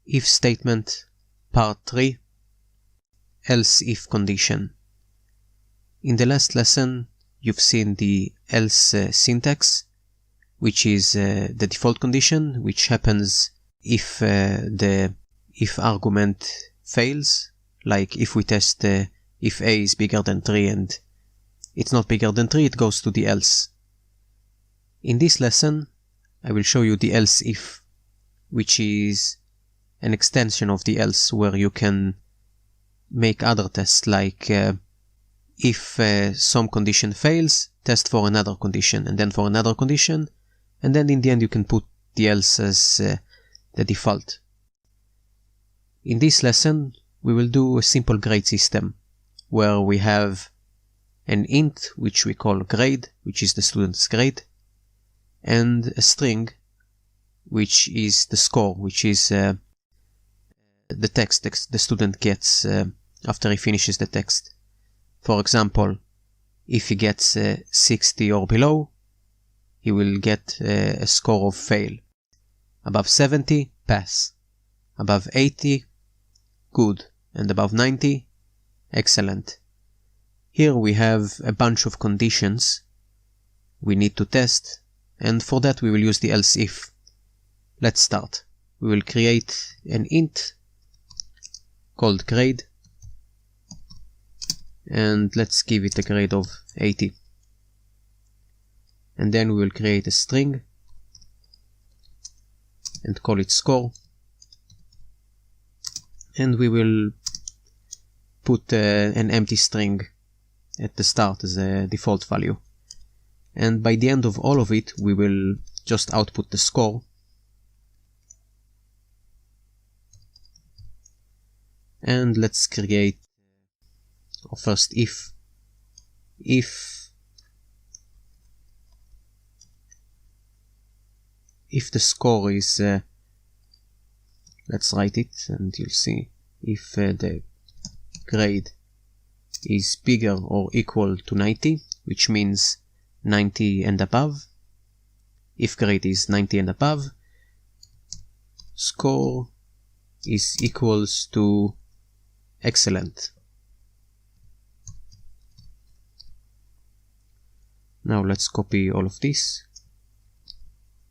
if statement, part 3, else if condition. In the last lesson, you've seen the else syntax, which is the default condition, which happens if the if argument fails, like if we test if a is bigger than 3 and it's not bigger than 3, it goes to the else. In this lesson, I will show you the else if, which is an extension of the else where you can make other tests, like if some condition fails, test for another condition, and then for another condition, and then in the end you can put the else as the default. In this lesson, we will do a simple grade system, where we have an int, which we call grade, which is the student's grade, and a string, which is the score, which is the text the student gets after he finishes the text. For example, if he gets 60 or below, he will get a score of fail. Above 70, pass. Above 80, good. And above 90, excellent. Here we have a bunch of conditions we need to test, and for that we will use the else if. Let's start. We will create an int called grade, and let's give it a grade of 80. And then we will create a string and call it score, and we will put an empty string at the start as a default value. And by the end of all of it, we will just output the score. And let's create our first if. If the score is, let's write it and you'll see, if the grade is bigger or equal to 90, which means 90 and above. If grade is 90 and above, score is equals to excellent. Now let's copy all of this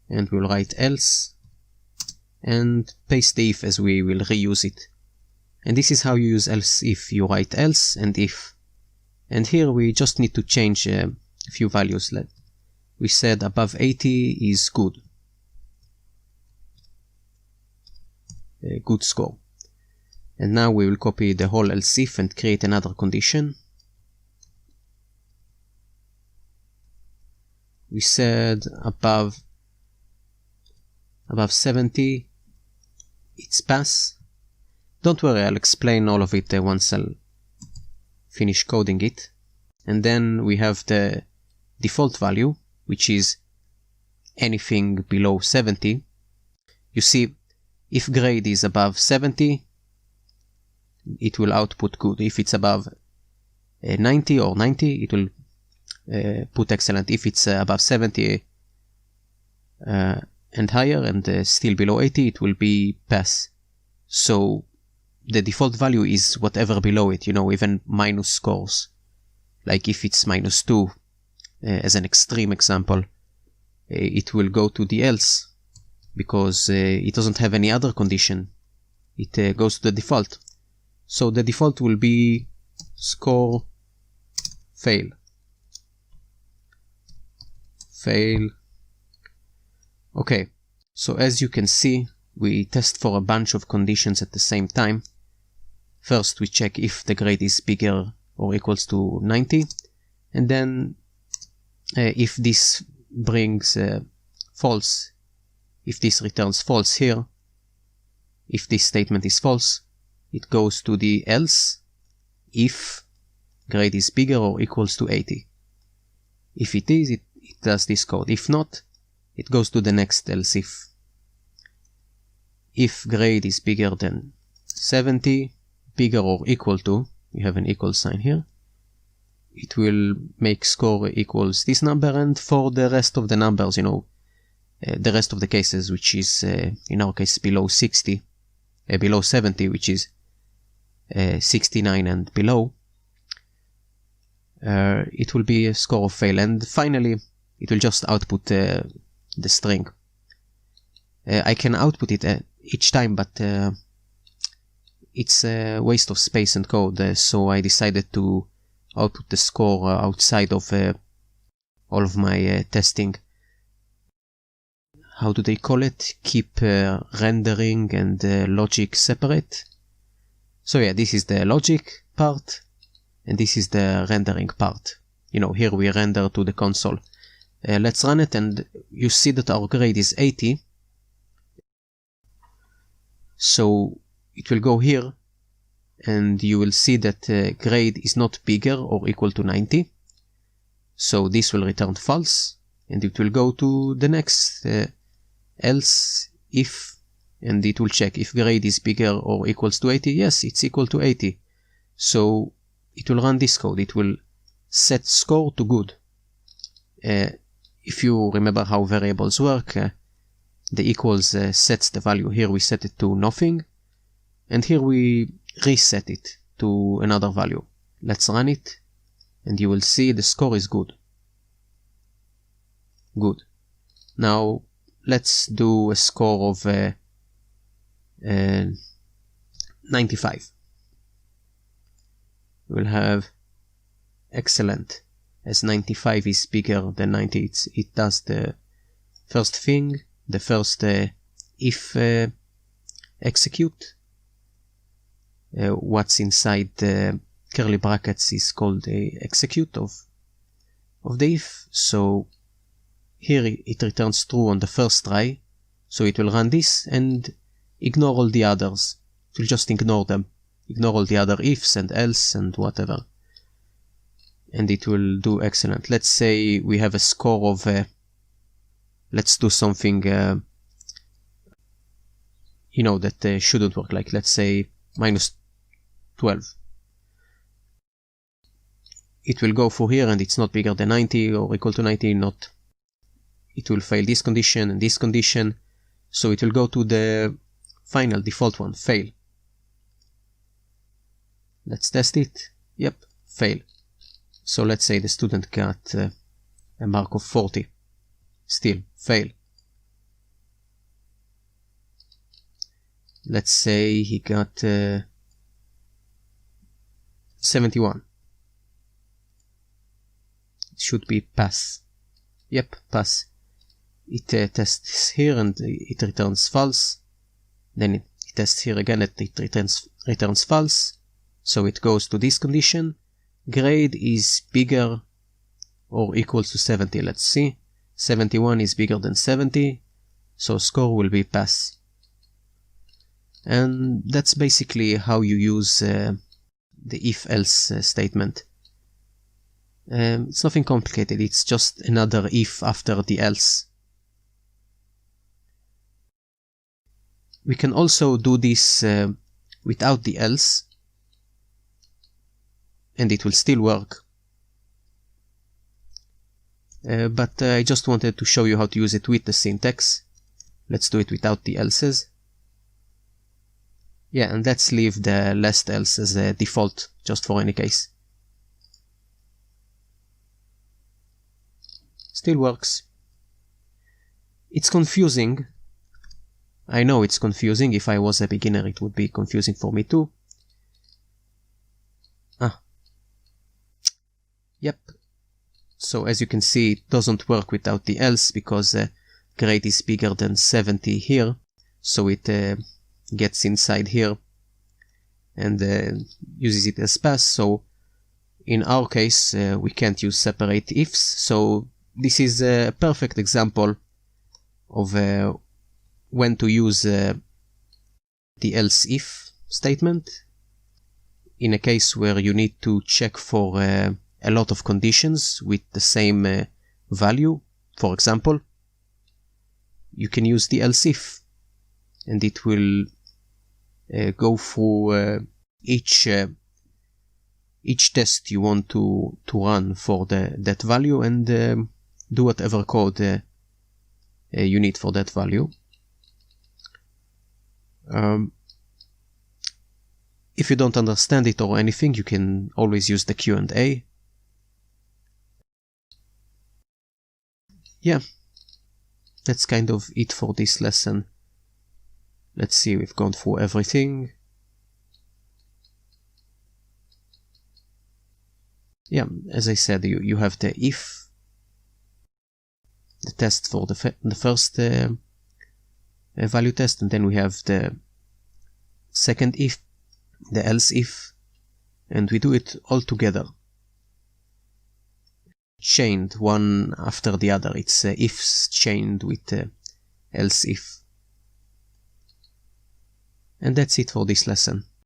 and we'll write else and paste the if as we will reuse it. And this is how you use else if. You write else and if. And here we just need to change a few values. We said above 80 is good. A good score. And now we will copy the whole else if and create another condition. We said above 70 it's pass. Don't worry, I'll explain all of it once I'll finish coding it. And then we have the default value, which is anything below 70. You see, if grade is above 70, it will output good. If it's above 90 or 90, it will put excellent. If it's above 70 and higher and still below 80, it will be pass. So the default value is whatever below it, even minus scores. Like if it's -2, as an extreme example, it will go to the else, because it doesn't have any other condition. It goes to the default. So the default will be score fail. Fail. Okay, so as you can see, we test for a bunch of conditions at the same time. First we check if the grade is bigger or equals to 90, and then if this brings false, if this returns false here, if this statement is false, it goes to the else if grade is bigger or equals to 80. If it is, it does this code. If not, it goes to the next else if. If grade is bigger than 70, bigger or equal to, we have an equal sign here, it will make score equals this number, and for the rest of the numbers, the rest of the cases, which is in our case below 60, below 70, which is 69 and below, it will be a score of fail. And finally, it will just output the string. I can output it each time, but it's a waste of space and code, so I decided to output the score outside of all of my testing. How do they call it? Keep rendering and logic separate. So yeah, this is the logic part, and this is the rendering part. You know, here we render to the console. Let's run it, and you see that our grade is 80. So it will go here, and you will see that grade is not bigger or equal to 90. So this will return false, and it will go to the next else if, and it will check if grade is bigger or equals to 80. Yes, it's equal to 80. So it will run this code. It will set score to good. If you remember how variables work, the equals sets the value. Here we set it to nothing, and here we reset it to another value. Let's run it, and you will see the score is good. Good. Now let's do a score of 95. We'll have excellent, as 95 is bigger than 90. It does the first thing, the first if execute. What's inside the curly brackets is called a execute of the if. So here it returns true on the first try, so it will run this and ignore all the others. It will just ignore them, ignore all the other ifs and else and whatever, and it will do excellent. Let's say we have a score of let's do something you know, that shouldn't work, like let's say minus 12. It will go for here, and it's not bigger than 90 or equal to 90, not. It will fail this condition and this condition, so it will go to the final default one, fail. Let's test it. Yep, fail. So let's say the student got a mark of 40. Still, fail. Let's say he got 71. It should be pass. Yep, pass. It tests here and it returns false. Then it tests here again and it returns false. So it goes to this condition. Grade is bigger or equals to 70. Let's see. 71 is bigger than 70. So score will be pass. And that's basically how you use the if-else statement. It's nothing complicated. It's just another if after the else. We can also do this without the else, and it will still work. But I just wanted to show you how to use it with the syntax. Let's do it without the else's. Yeah, and let's leave the last else as a default, just for any case. Still works. It's confusing. I know it's confusing. If I was a beginner, it would be confusing for me too. Yep. So as you can see, it doesn't work without the else because grade is bigger than 70 here. So it gets inside here and uses it as pass. So in our case, we can't use separate ifs. So this is a perfect example of when to use the else if statement in a case where you need to check for a lot of conditions with the same value. For example, you can use the else if, and it will go through each test you want to run for that value and do whatever code you need for that value. If you don't understand it or anything, you can always use the Q&A. Yeah, that's kind of it for this lesson. Let's see, we've gone through everything. Yeah, as I said, you have the if, the test for the first value test, and then we have the second if, the else if, and we do it all together, chained one after the other. It's ifs chained with else if. And that's it for this lesson.